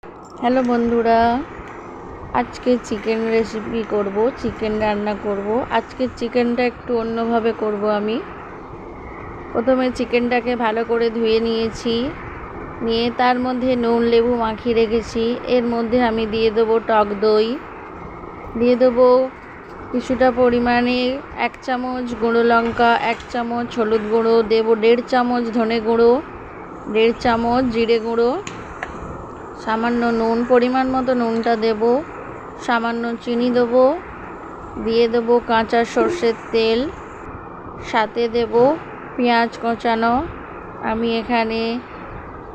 Hello বন্ধুরা, আজকে chicken recipe করব, চিকেন রান্না করব। আজকে চিকেনটা একটু অন্যভাবে করব। আমি প্রথমে চিকেনটাকে ভালো করে ধুয়ে নিয়েছি, নিয়ে তার মধ্যে নুন লেবু মাখিয়ে রেখেছি। এর মধ্যে আমি দিয়ে দেবো টক দই, দিয়ে দেবো কিছুটা পরিমাণে 1 চামচ গুঁড়ো লঙ্কা, 1 চামচ হলুদ গুঁড়ো, দেবো 1.5 চামচ ধনে গুঁড়ো, 1.5 চামচ জিরে গুঁড়ো, সামান্য নুন, পরিমাণ মতো নুনটা দেব, সামান্য চিনি দেবো, দিয়ে দেবো কাঁচা সর্ষের তেল, সাথে দেব পেঁয়াজ কোচানো। আমি এখানে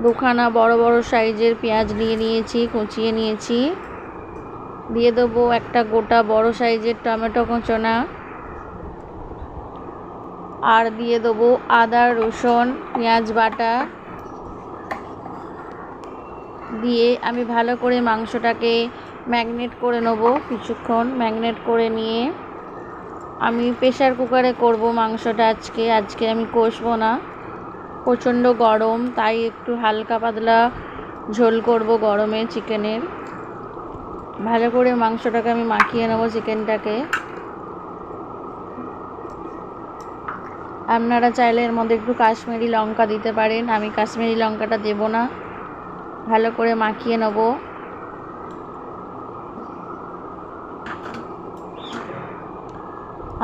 দুখানা বড় বড় সাইজের পেঁয়াজ নিয়েছি, কুচিয়ে নিয়েছি। দিয়ে দেবো একটা গোটা বড় সাইজের টমেটো কোচানো, আর দিয়ে দেবো আদা রসুন পেঁয়াজ বাটা। দিয়ে আমি ভালো করে মাংসটাকে ম্যারিনেট করে নেব। কিছুক্ষণ ম্যারিনেট করে নিয়ে আমি প্রেসার কুকারে করব মাংসটা। আজকে আমি কষবো না, প্রচণ্ড গরম, তাই একটু হালকা পাতলা ঝোল করব গরমে চিকেনের। ভালো করে মাংসটাকে আমি মাখিয়ে নেব চিকেনটাকে। আপনারা চাইলে এর মধ্যে একটু কাশ্মীরি লঙ্কা দিতে পারেন, আমি কাশ্মীরি লঙ্কাটা দেব না। ভালো করে মাখিয়ে নেব।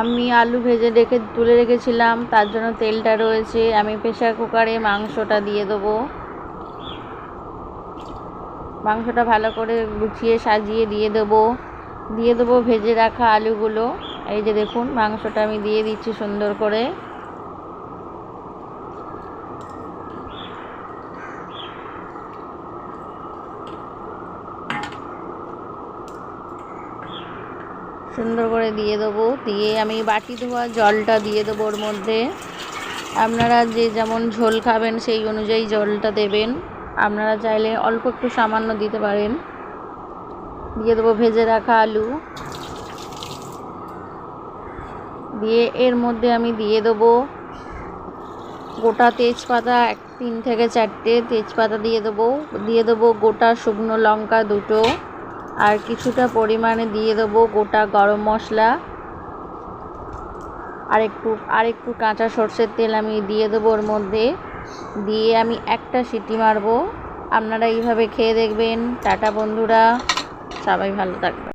আমি আলু ভেজে তুলে রেখেছিলাম, তার জন্য তেলটা রয়েছে। আমি প্রেসার কুকারে মাংসটা দিয়ে দেবো। মাংসটা ভালো করে গুছিয়ে সাজিয়ে দিয়ে দেবো ভেজে রাখা আলুগুলো। এই যে দেখুন, মাংসটা আমি দিয়ে দিচ্ছি সুন্দর করে। সুন্দর করে দিয়ে দেবো। দিয়ে আমি বাটি ধোয়া জলটা দিয়ে দেবো ওর মধ্যে। আপনারা যে যেমন ঝোল খাবেন সেই অনুযায়ী জলটা দেবেন। আপনারা চাইলে অল্প একটু সামান্য দিতে পারেন। দিয়ে দেবো ভেজে রাখা আলু। দিয়ে এর মধ্যে আমি দিয়ে দেবো গোটা তেজপাতা 3 থেকে 4টে তেজপাতা দিয়ে দেবো গোটা শুকনো লঙ্কা 2টো, আর কিছুটা পরিমাণে দিয়ে দেবো গোটা গরম মশলা, আর একটু কাঁচা সর্ষের তেল আমি দিয়ে দেবো ওর মধ্যে। দিয়ে আমি একটা সিটি মারবো। আপনারা এইভাবে খেয়ে দেখবেন। টাটা বন্ধুরা, সবাই ভালো থাকবেন।